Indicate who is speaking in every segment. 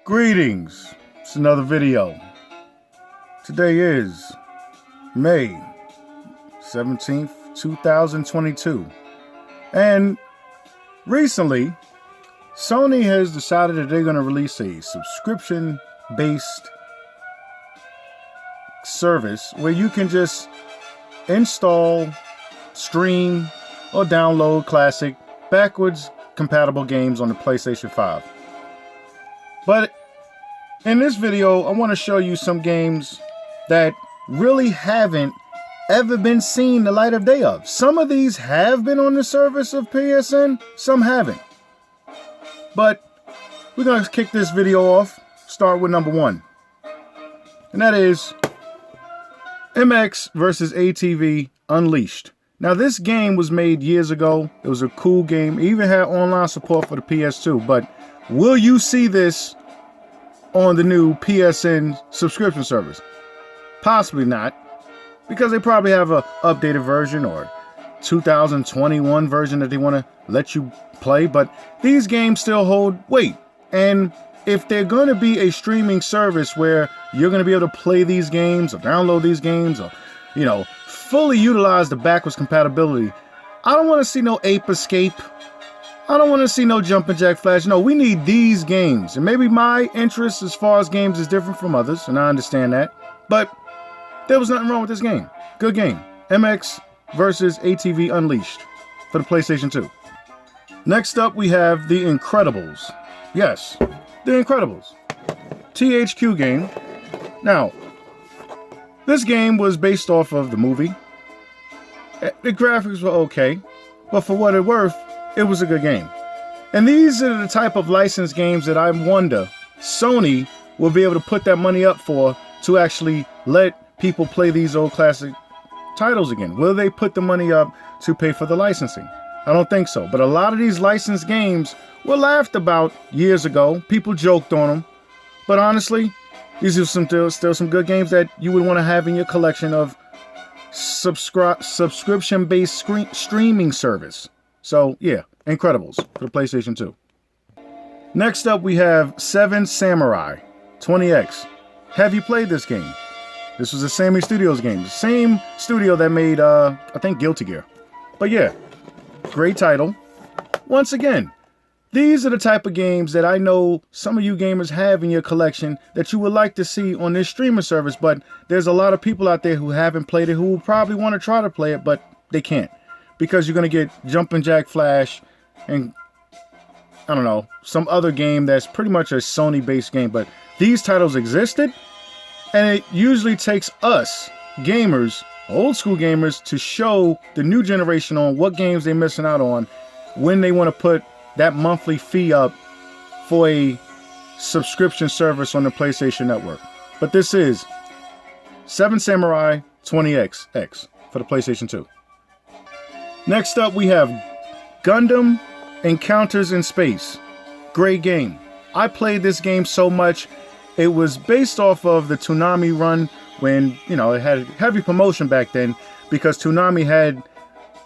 Speaker 1: Greetings, it's another video. Today is May 17th, 2022. And recently, Sony has decided that they're going to release a subscription-based service where you can just install, stream, or download classic, backwards compatible games on the PlayStation 5. But in this video, I want to show you some games that really haven't ever been seen the light of day of. Some of these have been on the service of PSN, some haven't. But we're going to kick this video off, start with number one. And that is MX vs. ATV Unleashed. Now this game was made years ago. It was a cool game. It even had online support for the PS2. But will you see this on the new PSN subscription service? Possibly not, because they probably have a updated version or 2021 version that they want to let you play, but these games still hold weight. And if they're going to be a streaming service where you're going to be able to play these games or download these games or, you know, fully utilize the backwards compatibility, I don't want to see no Ape Escape. I don't want to see no Jumpin' Jack Flash. No, we need these games. And maybe my interest as far as games is different from others, and I understand that. But there was nothing wrong with this game. Good game. MX vs. ATV Unleashed for the PlayStation 2. Next up, we have The Incredibles. Yes, The Incredibles. THQ game. Now, this game was based off of the movie. The graphics were okay, but for what it's worth, it was a good game. And these are the type of licensed games that I wonder Sony will be able to put that money up for to actually let people play these old classic titles again. Will they put the money up to pay for the licensing? I don't think so. But a lot of these licensed games were laughed about years ago. People joked on them. But honestly, these are still some good games that you would want to have in your collection of subscription-based streaming service. So, yeah, Incredibles for the PlayStation 2. Next up, we have Seven Samurai 20X. Have you played this game? This was a Sammy Studios game. The same studio that made, I think, Guilty Gear. But yeah, great title. Once again, these are the type of games that I know some of you gamers have in your collection that you would like to see on this streaming service, but there's a lot of people out there who haven't played it who will probably want to try to play it, but they can't. Because you're going to get Jumpin' Jack Flash and, I don't know, some other game that's pretty much a Sony-based game. But these titles existed, and it usually takes us, gamers, old school gamers, to show the new generation on what games they're missing out on when they want to put that monthly fee up for a subscription service on the PlayStation Network. But this is Seven Samurai 20X for the PlayStation 2. Next up, we have Gundam Encounters in Space. Great game. I played this game so much. It was based off of the Toonami run when, you know, it had heavy promotion back then because Toonami had,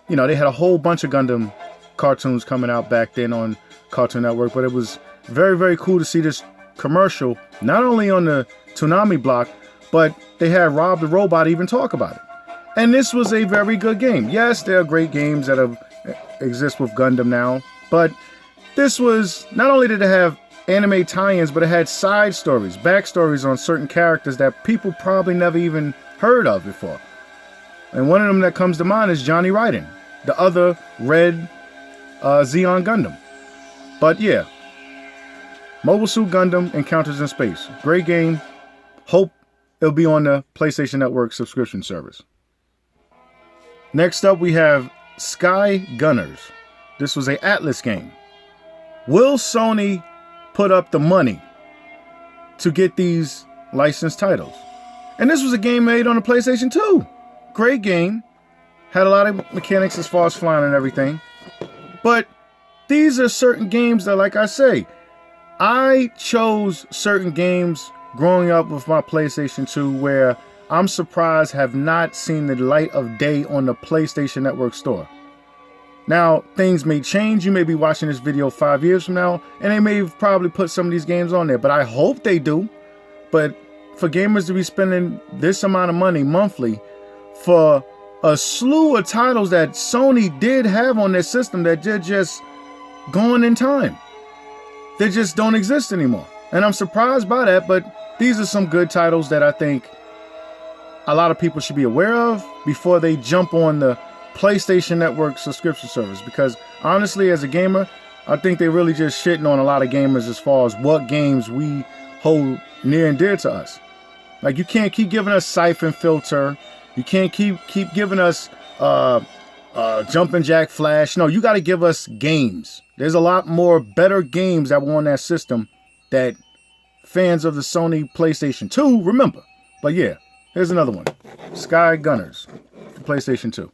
Speaker 1: you know, they had a whole bunch of Gundam cartoons coming out back then on Cartoon Network. But it was very, very cool to see this commercial, not only on the Toonami block, but they had Rob the Robot even talk about it. And this was a very good game. Yes, there are great games that exist with Gundam now, but this was, not only did it have anime tie-ins, but it had side stories, backstories on certain characters that people probably never even heard of before. And one of them that comes to mind is Johnny Raiden, the other red Zeon Gundam. But yeah, Mobile Suit Gundam Encounters in Space. Great game. Hope it'll be on the PlayStation Network subscription service. Next up, we have Sky Gunners. This was an Atlas game. Will Sony put up the money to get these licensed titles? And this was a game made on the PlayStation 2. Great game. Had a lot of mechanics as far as flying and everything. But these are certain games that, like I say, I chose certain games growing up with my PlayStation 2 where I'm surprised have not seen the light of day on the PlayStation Network store. Now, things may change. You may be watching this video 5 years from now, and they may have probably put some of these games on there, but I hope they do. But for gamers to be spending this amount of money monthly for a slew of titles that Sony did have on their system that they're just gone in time. They just don't exist anymore. And I'm surprised by that, but these are some good titles that I think a lot of people should be aware of before they jump on the PlayStation Network subscription service. Because honestly, as a gamer, I think they're really just shitting on a lot of gamers as far as what games we hold near and dear to us. Like, you can't keep giving us Siphon Filter. You can't keep giving us Jumpin' Jack Flash. No, you got to give us games. There's a lot more better games that were on that system that fans of the Sony PlayStation 2 remember. But yeah, here's another one. Sky Gunners for PlayStation 2.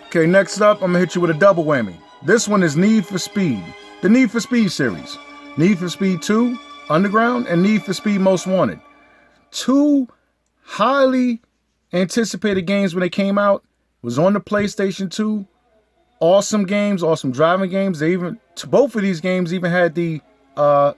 Speaker 1: Okay, next up, I'm going to hit you with a double whammy. This one is Need for Speed. The Need for Speed series. Need for Speed 2, Underground, and Need for Speed Most Wanted. Two highly anticipated games when they came out. Was on the PlayStation 2. Awesome games, awesome driving games. Both of these games even had the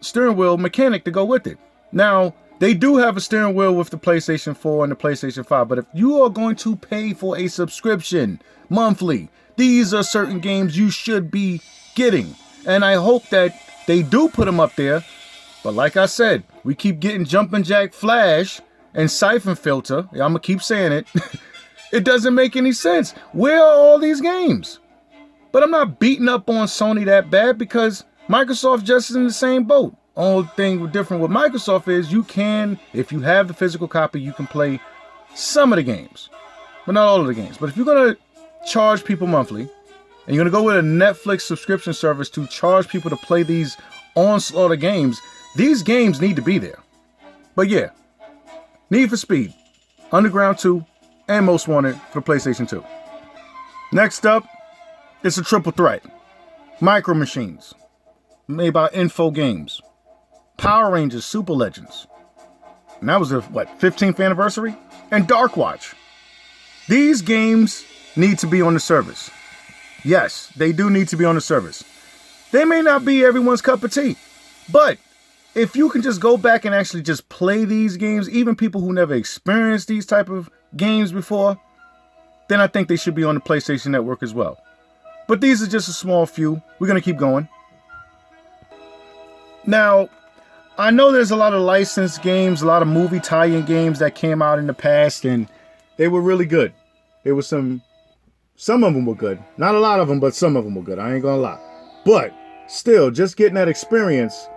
Speaker 1: steering wheel mechanic to go with it. Now, they do have a steering wheel with the PlayStation 4 and the PlayStation 5, but if you are going to pay for a subscription monthly, these are certain games you should be getting. And I hope that they do put them up there. But like I said, we keep getting Jumpin' Jack Flash and Siphon Filter. I'm going to keep saying it. It doesn't make any sense. Where are all these games? But I'm not beating up on Sony that bad because Microsoft just is in the same boat. Only thing different with Microsoft is you can, if you have the physical copy, you can play some of the games, but not all of the games. But if you're going to charge people monthly, and you're going to go with a Netflix subscription service to charge people to play these onslaught of games, these games need to be there. But yeah, Need for Speed, Underground 2, and Most Wanted for the PlayStation 2. Next up, it's a triple threat. Micro Machines, made by Info Games. Power Rangers Super Legends. And that was the, 15th anniversary? And Dark Watch. These games need to be on the service. Yes, they do need to be on the service. They may not be everyone's cup of tea, but if you can just go back and actually just play these games, even people who never experienced these type of games before, then I think they should be on the PlayStation Network as well. But these are just a small few. We're going to keep going. Now, I know there's a lot of licensed games, a lot of movie tie-in games that came out in the past, and they were really good. There was some of them were good. Not a lot of them, but some of them were good. I ain't gonna lie. But still, just getting that experience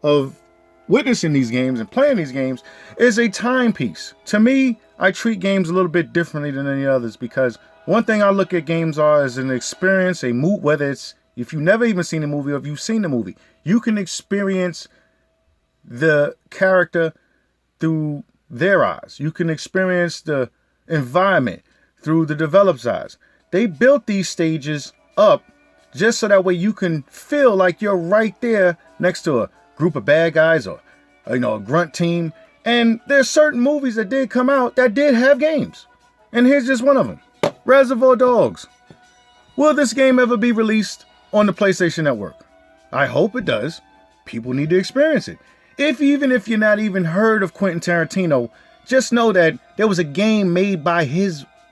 Speaker 1: of witnessing these games and playing these games is a timepiece. To me, I treat games a little bit differently than any others because one thing I look at games as an experience, a mood, whether it's if you've never even seen a movie or if you've seen the movie, you can experience the character through their eyes. You can experience the environment through the developer's eyes. They built these stages up just so that way you can feel like you're right there next to a group of bad guys or a grunt team. And there's certain movies that did come out that did have games. And here's just one of them. Reservoir Dogs. Will this game ever be released on the PlayStation Network? I hope it does. People need to experience it. Even if you're not even heard of Quentin Tarantino, just know that there was a game made by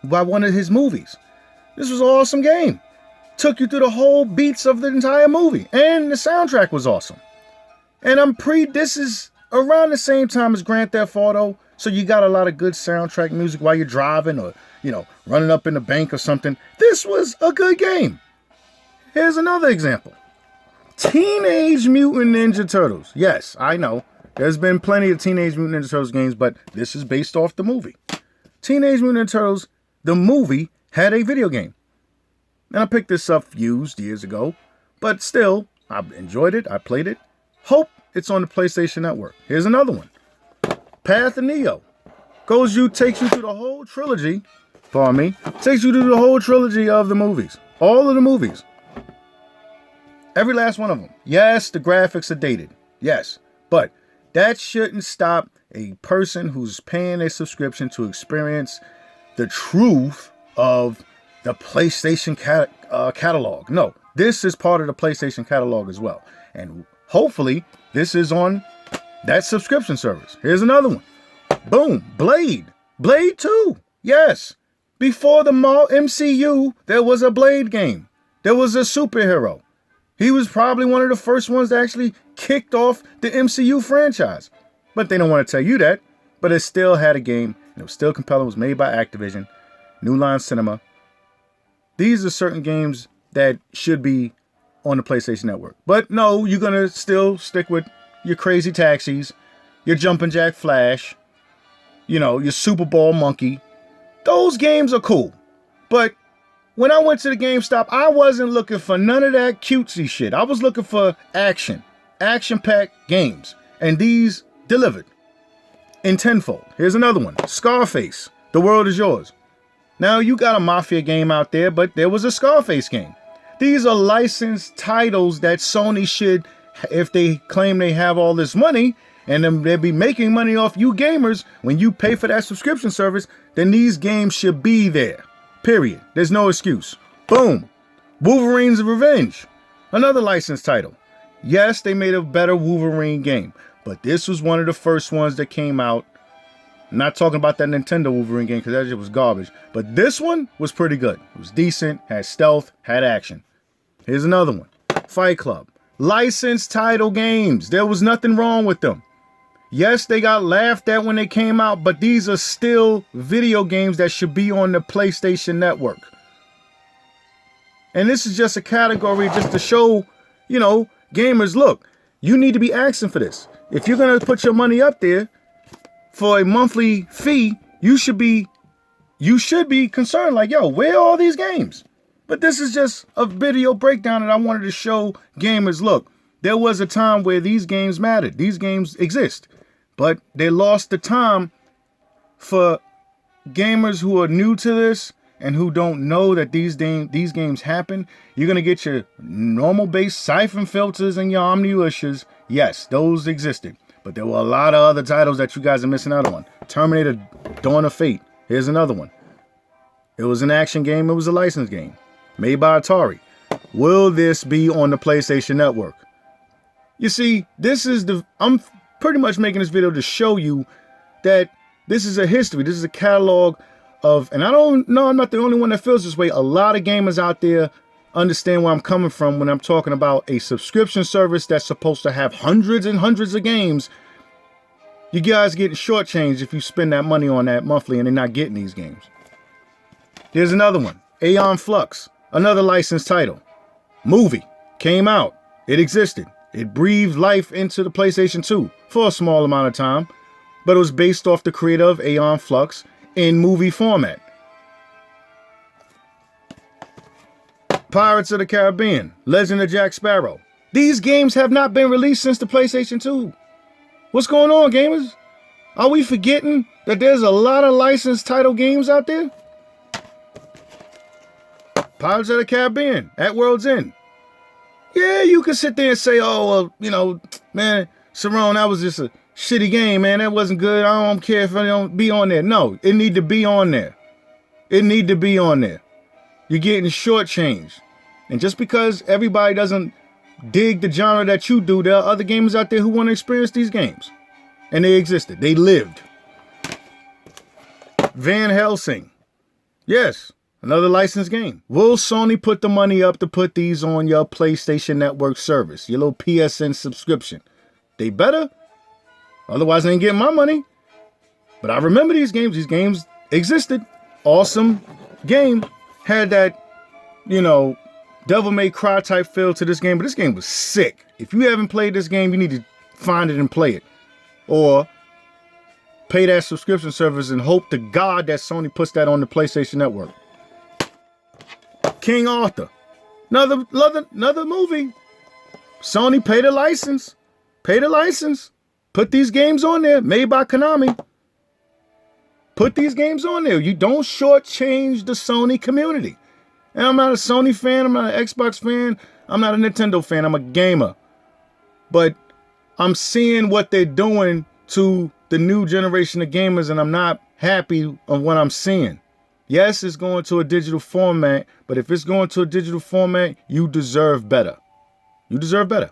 Speaker 1: one of his movies. This was an awesome game. Took you through the whole beats of the entire movie. And the soundtrack was awesome. And this is around the same time as Grand Theft Auto. So you got a lot of good soundtrack music while you're driving or, running up in the bank or something. This was a good game. Here's another example. Teenage Mutant Ninja Turtles. Yes, I know. There's been plenty of Teenage Mutant Ninja Turtles games, but this is based off the movie. Teenage Mutant Ninja Turtles, the movie, had a video game. And I picked this up used years ago. But still, I enjoyed it. I played it. Hope it's on the PlayStation Network. Here's another one. Path of Neo. Takes you through the whole trilogy. Pardon me. Takes you through the whole trilogy of the movies. All of the movies. Every last one of them. Yes, the graphics are dated. Yes. But that shouldn't stop a person who's paying a subscription to experience the truth of the PlayStation catalog. No, this is part of the PlayStation catalog as well. And hopefully this is on that subscription service. Here's another one. Boom, Blade. Blade 2. Yes. Before the MCU, there was a Blade game. There was a superhero. He was probably one of the first ones that actually kicked off the MCU franchise. But they don't want to tell you that. But it still had a game. And it was still compelling. It was made by Activision. New Line Cinema. These are certain games that should be on the PlayStation Network. But no, you're going to still stick with your Crazy Taxis, your Jumpin' Jack Flash, your Super Ball Monkey. Those games are cool. But when I went to the GameStop, I wasn't looking for none of that cutesy shit. I was looking for action-packed games. And these delivered in tenfold. Here's another one. Scarface. The World Is Yours. Now, you got a Mafia game out there, but there was a Scarface game. These are licensed titles that Sony should, if they claim they have all this money, and then they'll be making money off you gamers when you pay for that subscription service, then these games should be there. Period. There's no excuse. Boom. Wolverine's Revenge. Another licensed title. Yes, they made a better Wolverine game, but this was one of the first ones that came out. I'm not talking about that Nintendo Wolverine game because that shit was garbage, but this one was pretty good. It was decent, had stealth, had action. Here's another one. Fight Club. Licensed title games. There was nothing wrong with them. Yes, they got laughed at when they came out, but these are still video games that should be on the PlayStation Network. And this is just a category just to show, gamers, look, you need to be asking for this. If you're going to put your money up there for a monthly fee, you should be concerned like, yo, where are all these games? But this is just a video breakdown that I wanted to show gamers, look, there was a time where these games mattered. These games exist. But they lost the time for gamers who are new to this and who don't know that these games happen. You're going to get your normal base siphon filters and your Omniushas. Yes, those existed. But there were a lot of other titles that you guys are missing out on. Terminator Dawn of Fate. Here's another one. It was an action game. It was a licensed game. Made by Atari. Will this be on the PlayStation Network? You see, I'm pretty much making this video to show you that this is a history. This is a catalog of, and I don't know, I'm not the only one that feels this way. A lot of gamers out there understand where I'm coming from when I'm talking about a subscription service that's supposed to have hundreds and hundreds of games. You guys getting shortchanged if you spend that money on that monthly and they're not getting these games. Here's another one. Aeon Flux. Another licensed title. Movie. Came out. It existed. It breathed life into the PlayStation 2 for a small amount of time, but it was based off the creator of Aeon Flux in movie format. Pirates of the Caribbean, Legend of Jack Sparrow. These games have not been released since the PlayStation 2. What's going on, gamers? Are we forgetting that there's a lot of licensed title games out there? Pirates of the Caribbean, At World's End. Yeah, you can sit there and say, oh, well, man, Cerrone, that was just a shitty game, man. That wasn't good. I don't care if it don't be on there. No, it need to be on there. It need to be on there. You're getting shortchanged. And just because everybody doesn't dig the genre that you do, there are other gamers out there who want to experience these games. And they existed. They lived. Van Helsing. Yes. Another licensed game. Will Sony put the money up to put these on your PlayStation Network service? Your little PSN subscription. They better. Otherwise, they ain't getting my money. But I remember these games. These games existed. Awesome game. Had that, Devil May Cry type feel to this game. But this game was sick. If you haven't played this game, you need to find it and play it. Or pay that subscription service and hope to God that Sony puts that on the PlayStation Network. King Arthur. Another movie. Sony paid a license. Paid a license. Put these games on there. Made by Konami. Put these games on there. You don't shortchange the Sony community. And I'm not a Sony fan. I'm not an Xbox fan. I'm not a Nintendo fan. I'm a gamer. But I'm seeing what they're doing to the new generation of gamers, and I'm not happy of what I'm seeing. Yes, it's going to a digital format, but if it's going to a digital format, you deserve better. You deserve better.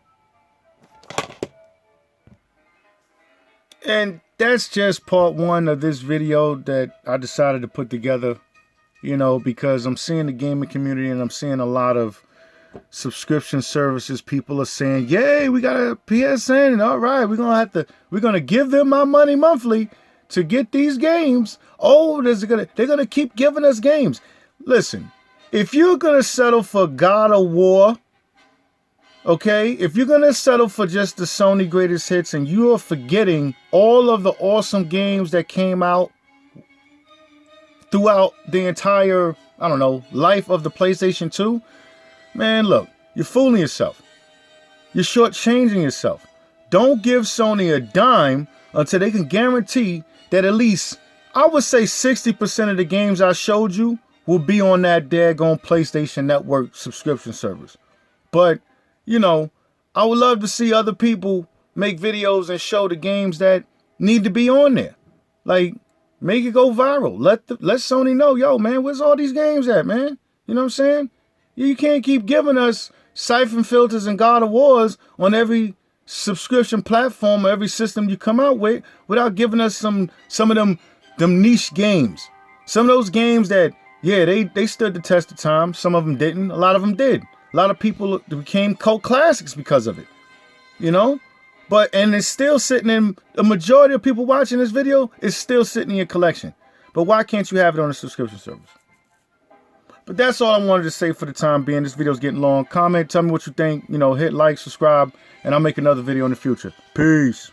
Speaker 1: And that's just part one of this video that I decided to put together, you know, because I'm seeing the gaming community and I'm seeing a lot of subscription services. People are saying, yay, we got a PSN. All right, we're going to give them my money monthly to get these games. Oh, they're going to keep giving us games. Listen, if you're going to settle for God of War, okay, if you're going to settle for just the Sony greatest hits and you are forgetting all of the awesome games that came out throughout the entire, I don't know, life of the PlayStation 2, man, look, you're fooling yourself. You're shortchanging yourself. Don't give Sony a dime until they can guarantee that at least, I would say 60% of the games I showed you will be on that daggone PlayStation Network subscription service. But, you know, I would love to see other people make videos and show the games that need to be on there. Like, make it go viral. Let Sony know, yo, man, where's all these games at, man? You know what I'm saying? You can't keep giving us Siphon Filters and God of Wars on every subscription platform or every system you come out with without giving us some of them niche games. Some of those games that, yeah, they stood the test of time. Some of them didn't. A lot of them did. A lot of people became cult classics because of it, you know? And it's still sitting in, the majority of people watching this video is still sitting in your collection. But why can't you have it on a subscription service? But that's all I wanted to say for the time being. This video's getting long. Comment, tell me what you think. You know, hit like, subscribe, and I'll make another video in the future. Peace.